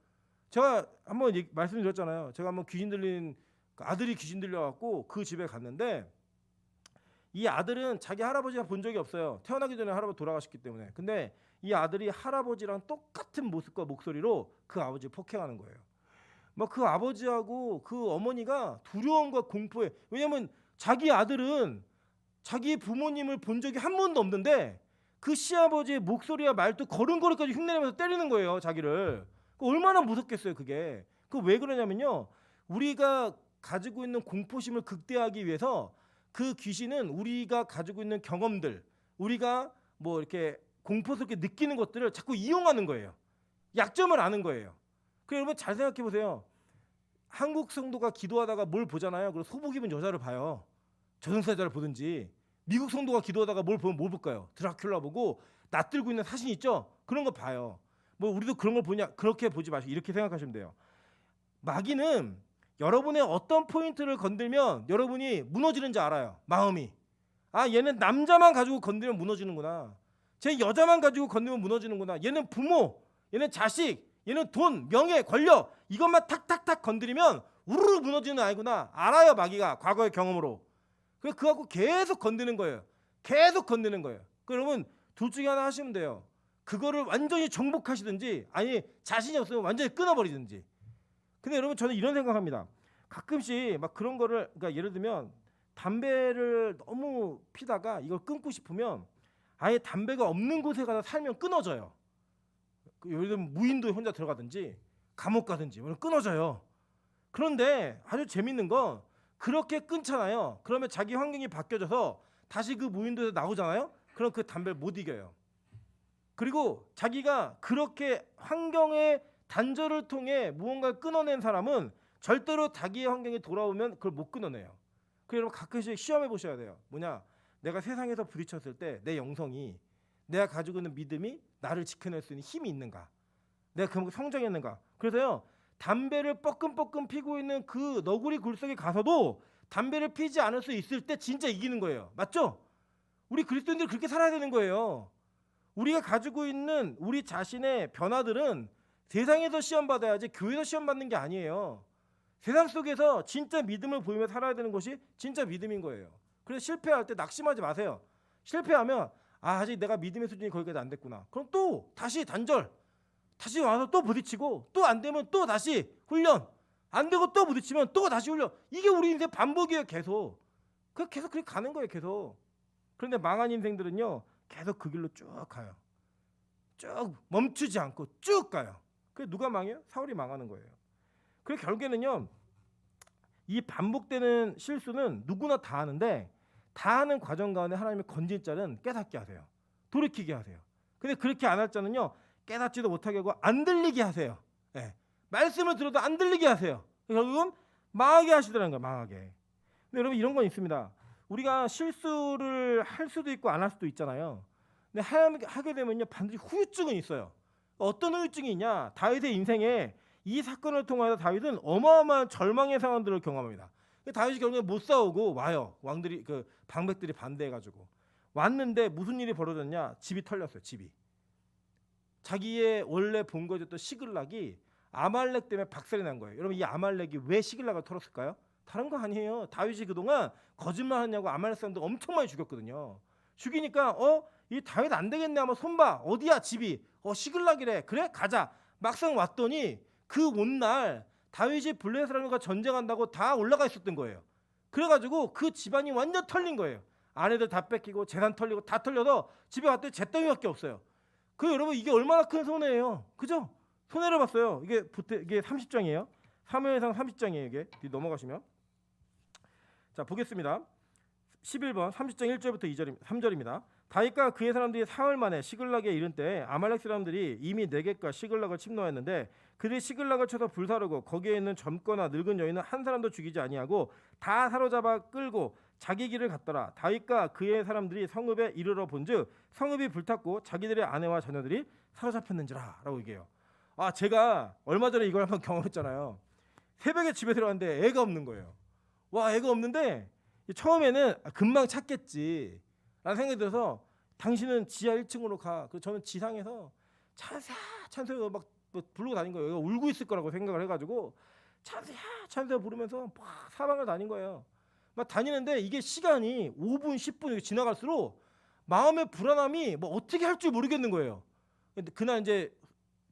제가 한번 말씀드렸잖아요. 제가 한번 귀신 들린 아들이 귀신 들려갖고 그 집에 갔는데 이 아들은 자기 할아버지가 본 적이 없어요. 태어나기 전에 할아버지 돌아가셨기 때문에. 근데 이 아들이 할아버지랑 똑같은 모습과 목소리로 그 아버지를 폭행하는 거예요. 막 그 아버지하고 그 어머니가 두려움과 공포에, 왜냐면 자기 아들은 자기 부모님을 본 적이 한 번도 없는데 그 시아버지의 목소리와 말투 걸음걸이까지 흉내내면서 때리는 거예요. 자기를. 얼마나 무섭겠어요 그게. 그 왜 그러냐면요, 우리가 가지고 있는 공포심을 극대화하기 위해서 그 귀신은 우리가 가지고 있는 경험들, 우리가 뭐 이렇게 공포스럽게 느끼는 것들을 자꾸 이용하는 거예요. 약점을 아는 거예요. 그래서 여러분 잘 생각해 보세요. 한국 성도가 기도하다가 뭘 보잖아요. 그리고 소복 입은 여자를 봐요. 저승사자를 보든지. 미국 성도가 기도하다가 뭘 보면 뭐 볼까요? 드라큘라 보고 낯들고 있는 사진 있죠? 그런 거 봐요. 뭐 우리도 그런 걸 보냐? 그렇게 보지 마시고 이렇게 생각하시면 돼요. 마귀는 여러분의 어떤 포인트를 건들면 여러분이 무너지는지 알아요. 마음이. 아, 얘는 남자만 가지고 건들면 무너지는구나. 쟤 여자만 가지고 건들면 무너지는구나. 얘는 부모, 얘는 자식, 얘는 돈, 명예, 권력, 이것만 탁탁탁 건드리면 우르르 무너지는 아이구나. 알아요, 마귀가. 과거의 경험으로. 그래서 그거 갖고 계속 건드는 거예요. 계속 건드는 거예요. 여러분 둘 중에 하나 하시면 돼요. 그거를 완전히 정복하시든지, 아니 자신이 없으면 완전히 끊어버리든지. 근데 여러분 저는 이런 생각합니다. 가끔씩 막 그런 거를, 그러니까 예를 들면 담배를 너무 피다가 이걸 끊고 싶으면 아예 담배가 없는 곳에 가서 살면 끊어져요. 예를 들면 무인도에 혼자 들어가든지 감옥 가든지 끊어져요. 그런데 아주 재밌는 건 그렇게 끊잖아요. 그러면 자기 환경이 바뀌어져서 다시 그 무인도에서 나오잖아요. 그럼 그 담배를 못 이겨요. 그리고 자기가 그렇게 환경의 단절을 통해 무언가를 끊어낸 사람은 절대로 자기의 환경에 돌아오면 그걸 못 끊어내요. 그래서 여러분 가끔씩 시험해 보셔야 돼요. 뭐냐? 내가 세상에서 부딪혔을 때 내 영성이, 내가 가지고 있는 믿음이 나를 지켜낼 수 있는 힘이 있는가? 내가 그만큼 성장했는가? 그래서요, 담배를 뻐끔뻐끔 피고 있는 그 너구리 굴속에 가서도 담배를 피지 않을 수 있을 때 진짜 이기는 거예요. 맞죠? 우리 그리스도인들이 그렇게 살아야 되는 거예요. 우리가 가지고 있는 우리 자신의 변화들은 세상에서 시험받아야지 교회에서 시험받는 게 아니에요. 세상 속에서 진짜 믿음을 보이며 살아야 되는 것이 진짜 믿음인 거예요. 그래서 실패할 때 낙심하지 마세요. 실패하면 아직 내가 믿음의 수준이 거기까지 안 됐구나. 그럼 또 다시 단절, 다시 와서 또 부딪히고, 또 안 되면 또 다시 훈련, 안 되고 또 부딪히면 또 다시 올려. 이게 우리 인생 반복이에요. 계속 그렇게 가는 거예요. 계속. 그런데 망한 인생들은요 계속 그 길로 쭉 가요. 쭉 멈추지 않고 쭉 가요. 그래 누가 망해요? 사울이 망하는 거예요. 그래 결국에는요 이 반복되는 실수는 누구나 다 하는데 다 하는 과정 가운데 하나님의 건질 자는 깨닫게 하세요. 돌이키게 하세요. 근데 그렇게 안 할 자는요 깨닫지도 못하게 하고 안 들리게 하세요. 예. 말씀을 들어도 안 들리게 하세요. 결국은 망하게 하시더라는 거예요. 망하게. 근데 여러분 이런 건 있습니다. 우리가 실수를 할 수도 있고 안 할 수도 있잖아요. 근데 하게 되면요 반드시 후유증은 있어요. 어떤 후유증이 있냐? 다윗의 인생에 이 사건을 통하여 다윗은 어마어마한 절망의 상황들을 경험합니다. 다윗이 결국에 못 싸우고 와요. 왕들이 그 방백들이 반대해가지고 왔는데 무슨 일이 벌어졌냐? 집이 털렸어요. 집이. 자기의 원래 본거졌던 시글락이 아말렉 때문에 박살이 난 거예요. 여러분 이 아말렉이 왜 시글락을 털었을까요? 다른 거 아니에요. 다윗이 그동안 거짓말하냐고 아말렉 사람들 엄청 많이 죽였거든요. 죽이니까 이 다윗 안 되겠네 하면 손봐 어디야 집이 시글락이래 그래 가자 막상 왔더니 그 온 날 다윗이 블레셋 사람과 전쟁한다고 다 올라가 있었던 거예요. 그래가지고 그 집안이 완전 털린 거예요. 아내들 다 뺏기고 재산 털리고 다 털려서 집에 갔더니 잿더미밖에 없어요. 그 여러분 이게 얼마나 큰 손해예요. 그죠? 손해를 봤어요. 이게 30장이에요. 사무엘상 30장이에요. 이게 넘어가시면 자 보겠습니다. 11번 30장 1절부터 2절 3절입니다. 다윗과 그의 사람들이 사흘 만에 시글락에 이른 때 아말렉 사람들이 이미 네겝과 시글락을 침노했는데 그들이 시글락을 쳐서 불사르고 거기에 있는 젊거나 늙은 여인은 한 사람도 죽이지 아니하고 다 사로잡아 끌고 자기 길을 갔더라. 다윗과 그의 사람들이 성읍에 이르러 본즉 성읍이 불탔고 자기들의 아내와 자녀들이 사로잡혔는지라라고 얘기해요. 제가 얼마 전에 이걸 한번 경험했잖아요. 새벽에 집에 들어갔는데 애가 없는 거예요. 와 애가 없는데 처음에는 금방 찾겠지 라는 생각이 들어서 당신은 지하 1층으로 가. 그래서 저는 지상에서 찬새가 막 부르고 다닌 거예요. 얘가 울고 있을 거라고 생각을 해가지고 찬새가 부르면서 막 사방을 다닌 거예요. 막 다니는데 이게 시간이 5분 10분 지나갈수록 마음의 불안함이 뭐 어떻게 할 줄 모르겠는 거예요. 근데 그날 이제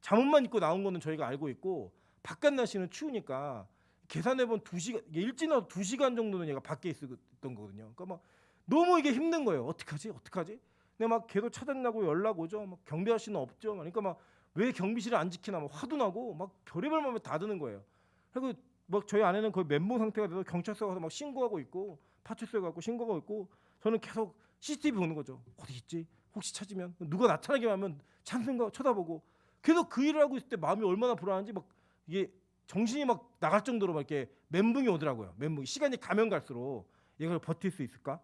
잠옷만 입고 나온 거는 저희가 알고 있고 바깥 날씨는 추우니까 계산해본 2시간 일찍나서 2시간 정도는 얘가 밖에 있었던 거거든요. 그러니까 막 너무 이게 힘든 거예요. 어떡하지? 근데 막 계속 찾아내고 연락 오죠. 막 경비 아저씨는 없죠. 그러니까 막 왜 경비실을 안 지키나 막 화도 나고 막 별의별 마음에 다 드는 거예요. 그리고 막 저희 아내는 거의 멘붕 상태가 돼서 경찰서 가서 막 신고하고 있고 파출소에 가고 신고하고 있고 저는 계속 CCTV 보는 거죠. 어디 있지? 혹시 찾으면 누가 나타나기만 하면 찾는 거 쳐다보고 계속 그 일을 하고 있을 때 마음이 얼마나 불안한지 막 이게 정신이 막 나갈 정도로 막 이렇게 멘붕이 오더라고요. 멘붕이 시간이 가면 갈수록 얘가 버틸 수 있을까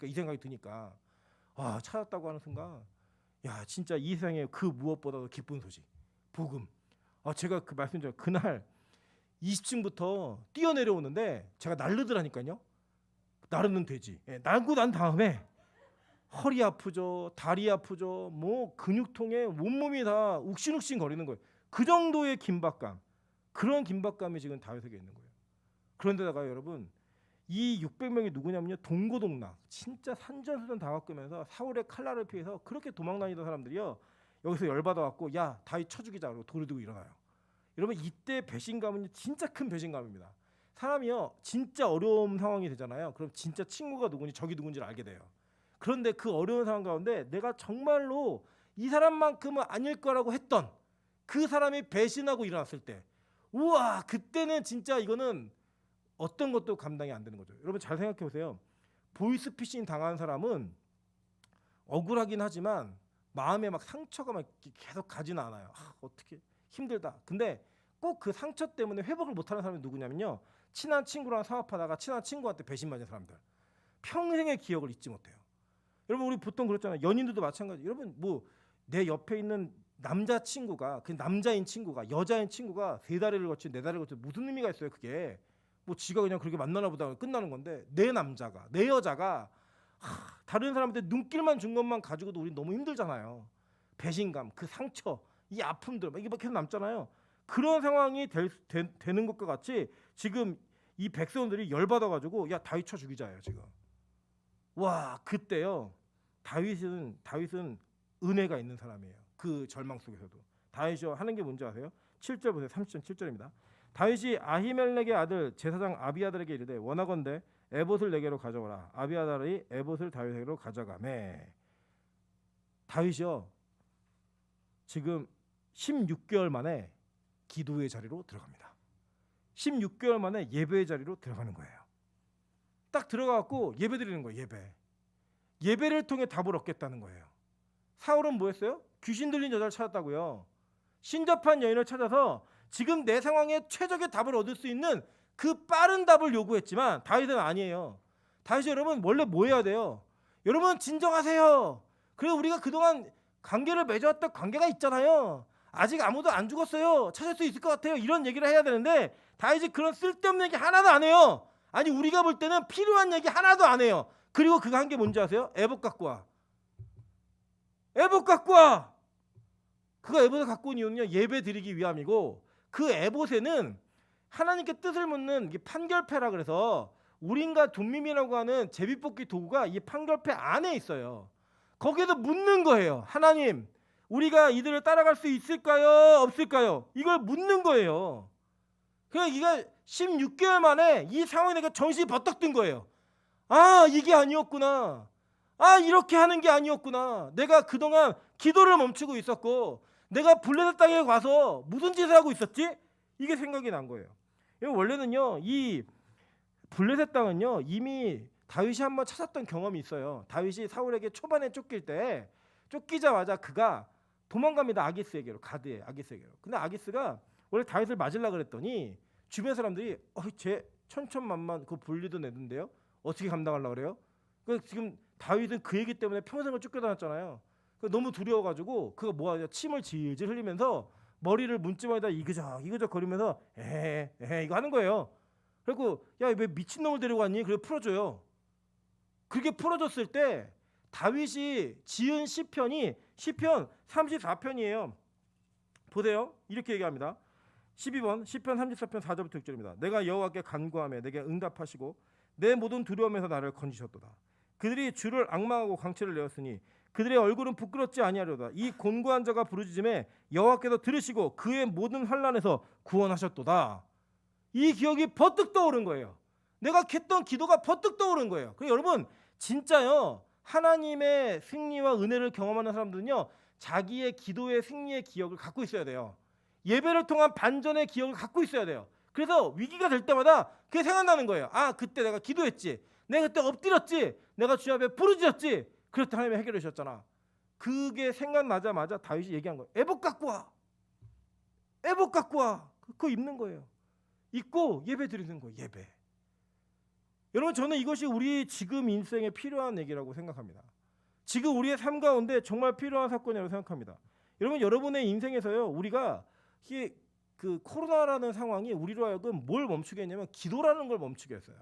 이 생각이 드니까 찾았다고 하는 순간 야 진짜 이 세상에 그 무엇보다도 기쁜 소식 복음. 제가 그 말씀드린 그날 20층부터 뛰어내려오는데 제가 날르더라니까요. 나르는 되지. 날고 난 다음에 허리 아프죠, 다리 아프죠, 뭐 근육통에 온몸이 다 욱신욱신 거리는 거예요. 그 정도의 긴박감, 그런 긴박감이 지금 다윗에게 있는 거예요. 그런데다가 여러분 이 600명이 누구냐면요 동고동락 진짜 산전수전 다 겪으면서 사울의 칼날을 피해서 그렇게 도망다니던 사람들이요 여기서 열받아 갖고 야 다윗 쳐 죽이자 그러고 돌을 들고 일어나요. 여러분 이때 배신감은 진짜 큰 배신감입니다. 사람이요 진짜 어려운 상황이 되잖아요. 그럼 진짜 친구가 누군지 적이 누군지를 알게 돼요. 그런데 그 어려운 상황 가운데 내가 정말로 이 사람만큼은 아닐 거라고 했던 그 사람이 배신하고 일어났을 때 우와 그때는 진짜 이거는 어떤 것도 감당이 안 되는 거죠. 여러분 잘 생각해 보세요. 보이스피싱 당한 사람은 억울하긴 하지만 마음에 막 상처가 막 계속 가지는 않아요. 어떻게 힘들다. 근데 꼭 그 상처 때문에 회복을 못하는 사람이 누구냐면요. 친한 친구랑 사업하다가 친한 친구한테 배신받은 사람들. 평생의 기억을 잊지 못해요. 여러분 우리 보통 그렇잖아요. 연인들도 마찬가지. 여러분 뭐 내 옆에 있는 남자 친구가 그 남자인 친구가 여자인 친구가 3다리를 거친 4다리를 거친 무슨 의미가 있어요 그게. 뭐 지가 그냥 그렇게 만나나 보다 끝나는 건데 내 남자가 내 여자가 다른 사람한테 눈길만 준 것만 가지고도 우리 너무 힘들잖아요. 배신감 그 상처 이 아픔들 이게 막 계속 남잖아요. 그런 상황이 되는 것과 같이 지금 이 백성들이 열받아가지고 야 다윗 쳐 죽이자예요 지금. 와 그때요 다윗은 은혜가 있는 사람이에요. 그 절망 속에서도 다윗이 하는 게 뭔지 아세요? 7절 보세요. 30장 7절입니다. 다윗이 아히멜렉의 아들 제사장 아비아달에게 이르되 원하건대 에봇을 내게로 가져오라. 아비아달이 에봇을 다윗에게로 가져가매. 다윗이요 지금 16개월 만에 기도의 자리로 들어갑니다. 16개월 만에 예배의 자리로 들어가는 거예요. 딱 들어가갖고 예배 드리는 거예요. 예배를 통해 답을 얻겠다는 거예요. 사울은 뭐 했어요? 귀신 들린 여자를 찾았다고요. 신접한 여인을 찾아서 지금 내 상황에 최적의 답을 얻을 수 있는 그 빠른 답을 요구했지만 다윗은 아니에요. 다윗이 여러분 원래 뭐 해야 돼요? 여러분 진정하세요. 그래서 우리가 그동안 관계를 맺어왔던 관계가 있잖아요. 아직 아무도 안 죽었어요. 찾을 수 있을 것 같아요. 이런 얘기를 해야 되는데 다윗이 그런 쓸데없는 얘기 하나도 안 해요. 아니 우리가 볼 때는 필요한 얘기 하나도 안 해요. 그리고 그가 한 게 뭔지 아세요? 에봇 갖고 와. 에봇 갖고 와. 그가 에봇을 갖고 온 이유는요 예배 드리기 위함이고, 그 에봇에는 하나님께 뜻을 묻는 판결패라 그래서 우린과 돈밈이라고 하는 제비뽑기 도구가 이 판결패 안에 있어요. 거기에서 묻는 거예요. 하나님, 우리가 이들을 따라갈 수 있을까요? 없을까요? 이걸 묻는 거예요. 그러니까 이가 16개월 만에 이 상황에 내가 정신이 버떡 든 거예요. 아, 이게 아니었구나. 아, 이렇게 하는 게 아니었구나. 내가 그동안 기도를 멈추고 있었고 내가 블레셋 땅에 가서 무슨 짓을 하고 있었지? 이게 생각이 난 거예요. 원래는요 이 블레셋 땅은요 이미 다윗이 한번 찾았던 경험이 있어요. 다윗이 사울에게 초반에 쫓기자마자 그가 도망갑니다. 아기스에게로, 가드의 아기스에게로. 근데 아기스가 원래 다윗을 맞으려고 그랬더니 주변 사람들이 쟤 천천만만 그 분리도 내던데요. 어떻게 감당하려고 그래요? 지금 다윗은 그 얘기 때문에 평생을 쫓겨다녔잖아요. 너무 두려워가지고 그가 뭐하냐, 침을 질질 흘리면서 머리를 문지방에다 이그적 거리면서 에헤 이거 하는 거예요. 그리고 야, 왜 미친놈을 데리고 왔니? 그래 풀어줘요. 그렇게 풀어줬을 때 다윗이 지은 시편이 시편 34편이에요. 보세요. 이렇게 얘기합니다. 12번 시편 34편 4절부터 6절입니다. 내가 여호와께 간구하며 내게 응답하시고 내 모든 두려움에서 나를 건지셨도다. 그들이 주를 앙망하고 광채를 내었으니 그들의 얼굴은 부끄럽지 아니하려다. 이 곤고한 자가 부르짖음에 여호와께서 들으시고 그의 모든 환난에서 구원하셨도다. 이 기억이 버뜩 떠오른 거예요. 내가 했던 기도가 버뜩 떠오른 거예요. 그래서 여러분 진짜요 하나님의 승리와 은혜를 경험하는 사람들은요 자기의 기도의 승리의 기억을 갖고 있어야 돼요. 예배를 통한 반전의 기억을 갖고 있어야 돼요. 그래서 위기가 될 때마다 그게 생각나는 거예요. 아, 그때 내가 기도했지, 내가 그때 엎드렸지, 내가 주님 앞에 부르짖었지, 그럴 때 하나님이 해결해 주셨잖아. 그게 생각나자마자 다윗이 얘기한 거예요. 에봇 갖고 와. 에봇 갖고 와. 그거 입는 거예요. 입고 예배 드리는 거예요. 예배. 여러분 저는 이것이 우리 지금 인생에 필요한 얘기라고 생각합니다. 지금 우리의 삶 가운데 정말 필요한 사건이라고 생각합니다. 여러분 여러분의 인생에서요 우리가 그 코로나라는 상황이 우리로 하여금 뭘 멈추게 했냐면 기도라는 걸 멈추게 했어요.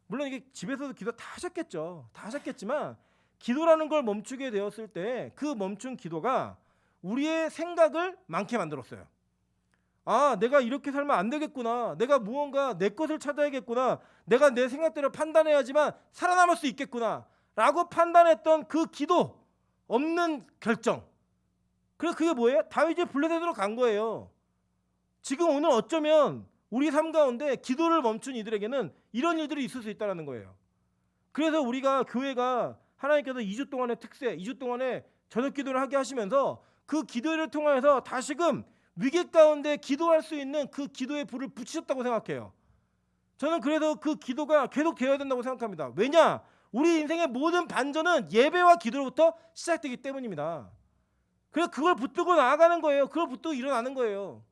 물론 이게 집에서도 기도 다 하셨겠죠. 다 하셨겠지만 기도라는 걸 멈추게 되었을 때 그 멈춘 기도가 우리의 생각을 많게 만들었어요. 아, 내가 이렇게 살면 안 되겠구나. 내가 무언가 내 것을 찾아야겠구나. 내가 내 생각대로 판단해야지만 살아남을 수 있겠구나 라고 판단했던 그 기도 없는 결정. 그래서 그게 뭐예요? 다윗이 블레셋으로 간 거예요. 지금 오늘 어쩌면 우리 삶 가운데 기도를 멈춘 이들에게는 이런 일들이 있을 수 있다는 거예요. 그래서 우리가 교회가 하나님께서 2주 동안의 특세, 2주 동안의 저녁 기도를 하게 하시면서 그 기도를 통해서 다시금 위기 가운데 기도할 수 있는 그 기도의 불을 붙이셨다고 생각해요. 저는 그래서 그 기도가 계속 되어야 된다고 생각합니다. 왜냐? 우리 인생의 모든 반전은 예배와 기도로부터 시작되기 때문입니다. 그래서 그걸 붙들고 나아가는 거예요. 그걸 붙들고 일어나는 거예요.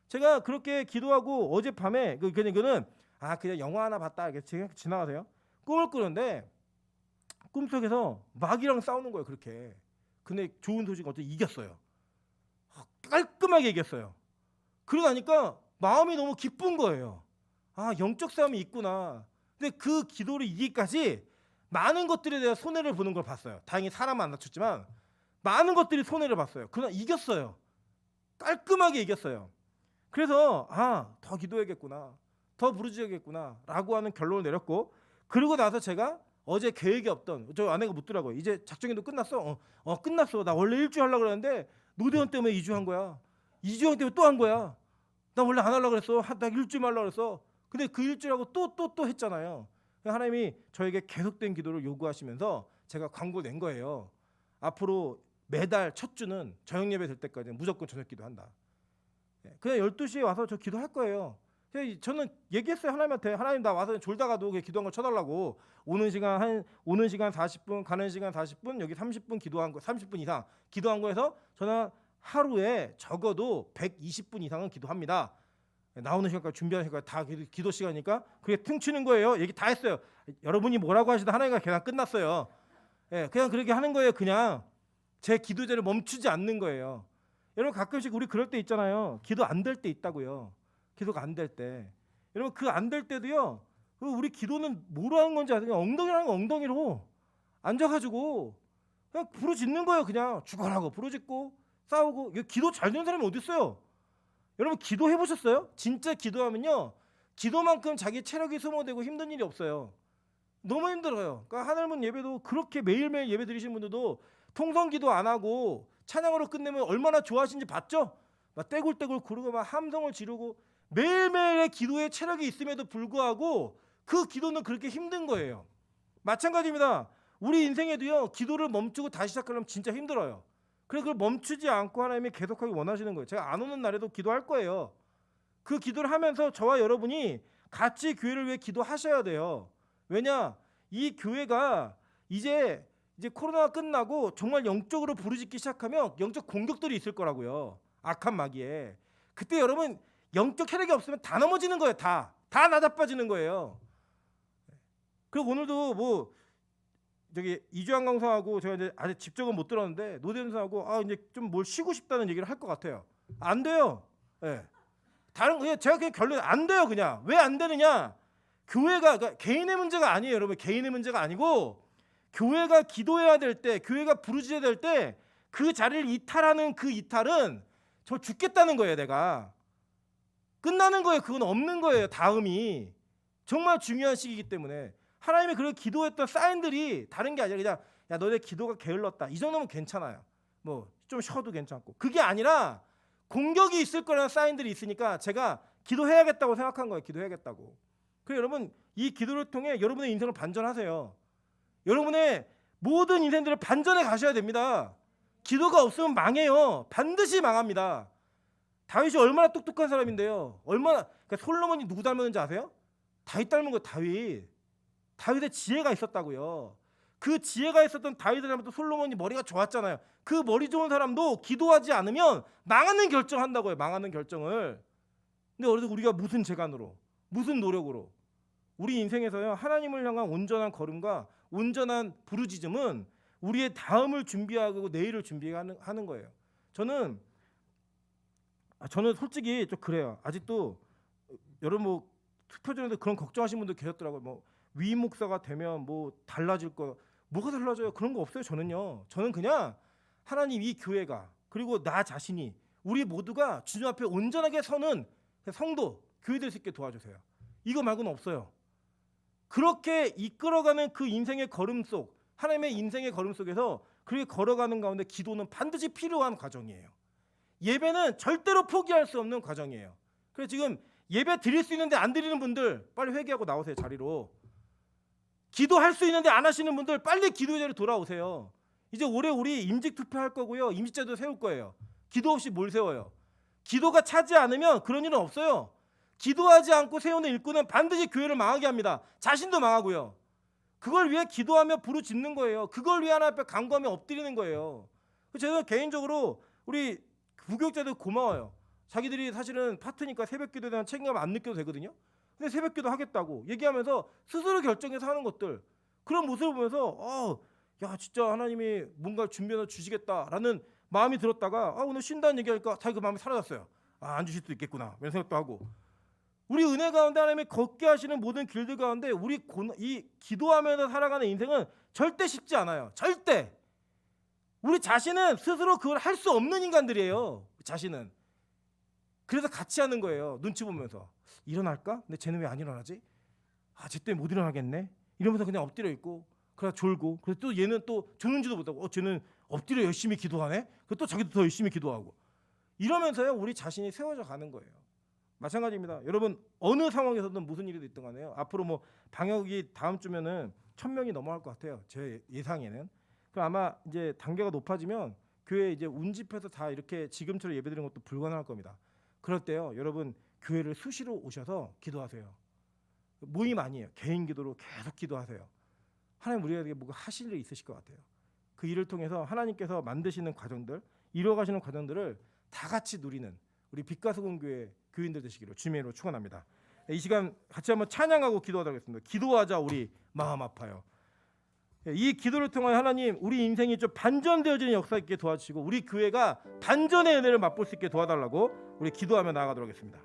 제가 그렇게 기도하고 어젯밤에 그냥 영화 하나 봤다 이렇게 지나가세요. 꿈을 꾸는데 꿈속에서 마귀랑 싸우는 거예요. 그렇게. 근데 좋은 소식은 어떻게 이겼어요. 깔끔하게 이겼어요. 그러고 나니까 마음이 너무 기쁜 거예요. 아, 영적 싸움이 있구나. 근데 그 기도를 이기기까지 많은 것들에 대한 손해를 보는 걸 봤어요. 다행히 사람은 안 다쳤지만 많은 것들이 손해를 봤어요. 그러나 이겼어요. 깔끔하게 이겼어요. 그래서 더 기도해야겠구나, 더 부르짖어야겠구나 라고 하는 결론을 내렸고, 그리고 나서 제가 어제 계획이 없던, 저 아내가 묻더라고요. 이제 작정회도 끝났어? 끝났어. 나 원래 1주 하려고 그랬는데 노대원 때문에 2주 한 거야. 이주영 때문에 또 한 거야. 나 원래 안 하려고 그랬어. 나 일주일 하려고 그랬어. 근데 그 일주일하고 또 했잖아요. 하나님이 저에게 계속된 기도를 요구하시면서 제가 광고 낸 거예요. 앞으로 매달 첫 주는 저녁 예배 될 때까지 무조건 저녁 기도한다. 그냥 12시에 와서 저 기도할 거예요. 저는 얘기했어요. 하나님한테. 하나님 나 와서 졸다가도 기도한 걸 쳐달라고. 오는 시간 40분, 가는 시간 40분, 여기 30분 기도한 거, 30분 이상 기도한 거에서 저는 하루에 적어도 120분 이상은 기도합니다. 나오는 시간까지 준비하는 시간까지 다 기도 시간이니까 그게 퉁치는 거예요. 얘기 다 했어요. 여러분이 뭐라고 하시든 하나님과 그냥 끝났어요. 그냥 그렇게 하는 거예요. 그냥 제 기도제를 멈추지 않는 거예요. 여러분 가끔씩 우리 그럴 때 있잖아요. 기도 안 될 때 있다고요. 기도가 안 될 때. 여러분 그 안 될 때도요. 우리 기도는 뭐로 하는 건지 아세요? 엉덩이라는 거 엉덩이로 앉아가지고 그냥 부르짖는 거예요. 그냥 죽어라고 부르짖고 싸우고. 기도 잘 되는 사람이 어디 있어요? 여러분 기도해 보셨어요? 진짜 기도하면요. 기도만큼 자기 체력이 소모되고 힘든 일이 없어요. 너무 힘들어요. 그러니까 하늘문 예배도 그렇게 매일매일 예배 드리신 분들도 통성기도 안 하고 찬양으로 끝내면 얼마나 좋아하시는지 봤죠? 막 떼굴떼굴 구르고 막 함성을 지르고 매일매일의 기도에 체력이 있음에도 불구하고 그 기도는 그렇게 힘든 거예요. 마찬가지입니다. 우리 인생에도요. 기도를 멈추고 다시 시작하려면 진짜 힘들어요. 그래서 그걸 멈추지 않고 하나님이 계속하기 원하시는 거예요. 제가 안 오는 날에도 기도할 거예요. 그 기도를 하면서 저와 여러분이 같이 교회를 위해 기도하셔야 돼요. 왜냐? 이 교회가 이제 코로나가 끝나고 정말 영적으로 부르짖기 시작하면 영적 공격들이 있을 거라고요. 악한 마귀에. 그때 여러분 영적 혈액이 없으면 다 넘어지는 거예요. 다 나자빠지는 거예요. 그리고 오늘도 뭐 저기 이주환 강사하고 제가 이제 아직 직접은 못 들었는데 노대현사하고 이제 좀 뭘 쉬고 싶다는 얘기를 할 것 같아요. 안 돼요. 다른 그냥 제가 그냥 결론 안 돼요. 그냥 왜 안 되느냐? 교회가 그러니까 개인의 문제가 아니에요, 여러분. 개인의 문제가 아니고 교회가 기도해야 될 때, 교회가 부르짖어야 될 때 그 자리를 이탈하는 그 이탈은 저 죽겠다는 거예요. 내가 끝나는 거예요. 그건 없는 거예요. 다음이 정말 중요한 시기이기 때문에 하나님이 그렇게 기도했던 사인들이 다른 게 아니라 그냥 야 너네 기도가 게을렀다 이 정도면 괜찮아요. 뭐 좀 쉬어도 괜찮고 그게 아니라 공격이 있을 거라는 사인들이 있으니까 제가 기도해야겠다고 생각한 거예요. 기도해야겠다고. 그래서 여러분 이 기도를 통해 여러분의 인생을 반전하세요. 여러분의 모든 인생들을 반전해 가셔야 됩니다. 기도가 없으면 망해요. 반드시 망합니다. 다윗이 얼마나 똑똑한 사람인데요. 그러니까 솔로몬이 누구 닮았는지 아세요? 다윗 닮은 거 다윗. 다윗의 지혜가 있었다고요. 그 지혜가 있었던 다윗을 닮았던 솔로몬이 머리가 좋았잖아요. 그 머리 좋은 사람도 기도하지 않으면 망하는 결정한다고요. 망하는 결정을. 근데 우리가 무슨 재간으로 무슨 노력으로 우리 인생에서요. 하나님을 향한 온전한 걸음과 온전한 부르짖음은 우리의 다음을 준비하고 내일을 준비하는 거예요. 저는 솔직히 좀 그래요. 아직도 여러분 뭐 투표 전에도 그런 걱정하시는 분들 계셨더라고요. 뭐 위 목사가 되면 뭐 달라질 거 뭐가 달라져요? 그런 거 없어요. 저는 그냥 하나님 이 교회가 그리고 나 자신이 우리 모두가 주님 앞에 온전하게 서는 성도 교회 될 수 있게 도와주세요. 이거 말고는 없어요. 그렇게 이끌어가는 그 인생의 걸음 속 하나님의 인생의 걸음 속에서 그렇게 걸어가는 가운데 기도는 반드시 필요한 과정이에요. 예배는 절대로 포기할 수 없는 과정이에요. 그래서 지금 예배 드릴 수 있는데 안 드리는 분들 빨리 회개하고 나오세요. 자리로. 기도할 수 있는데 안 하시는 분들 빨리 기도의 자리로 돌아오세요. 이제 올해 우리 임직 투표할 거고요. 임직제도 세울 거예요. 기도 없이 뭘 세워요? 기도가 차지 않으면 그런 일은 없어요. 기도하지 않고 세우는 일꾼은 반드시 교회를 망하게 합니다. 자신도 망하고요. 그걸 위해 기도하며 부르짖는 거예요. 그걸 위해 하나님 앞에 간구하며 엎드리는 거예요. 저는 개인적으로 우리 부교육자들 고마워요. 자기들이 사실은 파트니까 새벽기도에 대한 책임감 안 느껴도 되거든요. 근데 새벽기도 하겠다고 얘기하면서 스스로 결정해서 하는 것들 그런 모습을 보면서 야 진짜 하나님이 뭔가 준비해서 주시겠다라는 마음이 들었다가 오늘 쉰다는 얘기하니까 자기 그 마음이 사라졌어요. 안 주실 수도 있겠구나 이런 생각도 하고 우리 은혜 가운데 하나님이 걷게 하시는 모든 길들 가운데 이 기도하면서 살아가는 인생은 절대 쉽지 않아요. 절대. 우리 자신은 스스로 그걸 할 수 없는 인간들이에요. 자신은. 그래서 같이 하는 거예요. 눈치 보면서. 일어날까? 근데 쟤는 왜 안 일어나지? 쟤 때문에 못 일어나겠네. 이러면서 그냥 엎드려 있고 그래서 졸고 그래서 또 얘는 또 조는지도 못하고 쟤는 엎드려 열심히 기도하네. 그래서 또 자기도 더 열심히 기도하고 이러면서요 우리 자신이 세워져 가는 거예요. 마찬가지입니다. 여러분 어느 상황에서든 무슨 일이 있든 간에요. 앞으로 뭐 방역이 다음 주면은 1,000명이 넘어갈 것 같아요. 제 예상에는. 그럼 아마 이제 단계가 높아지면 교회 이제 운집해서 다 이렇게 지금처럼 예배드리는 것도 불가능할 겁니다. 그럴 때요, 여러분 교회를 수시로 오셔서 기도하세요. 모임 아니에요. 개인 기도로 계속 기도하세요. 하나님 우리에게 뭔가 하실 일이 있으실 것 같아요. 그 일을 통해서 하나님께서 만드시는 과정들, 이루어가시는 과정들을 다 같이 누리는 우리 빛가수금 교회 교인들 되시기를 주님의 이름으로 축원합니다. 이 시간 같이 한번 찬양하고 기도하도록 하겠습니다. 기도하자 우리 마음 아파요. 이 기도를 통해 하나님 우리 인생이 좀 반전되어지는 역사 있게 도와주시고 우리 교회가 반전의 은혜를 맛볼 수 있게 도와달라고 우리 기도하며 나아가도록 하겠습니다.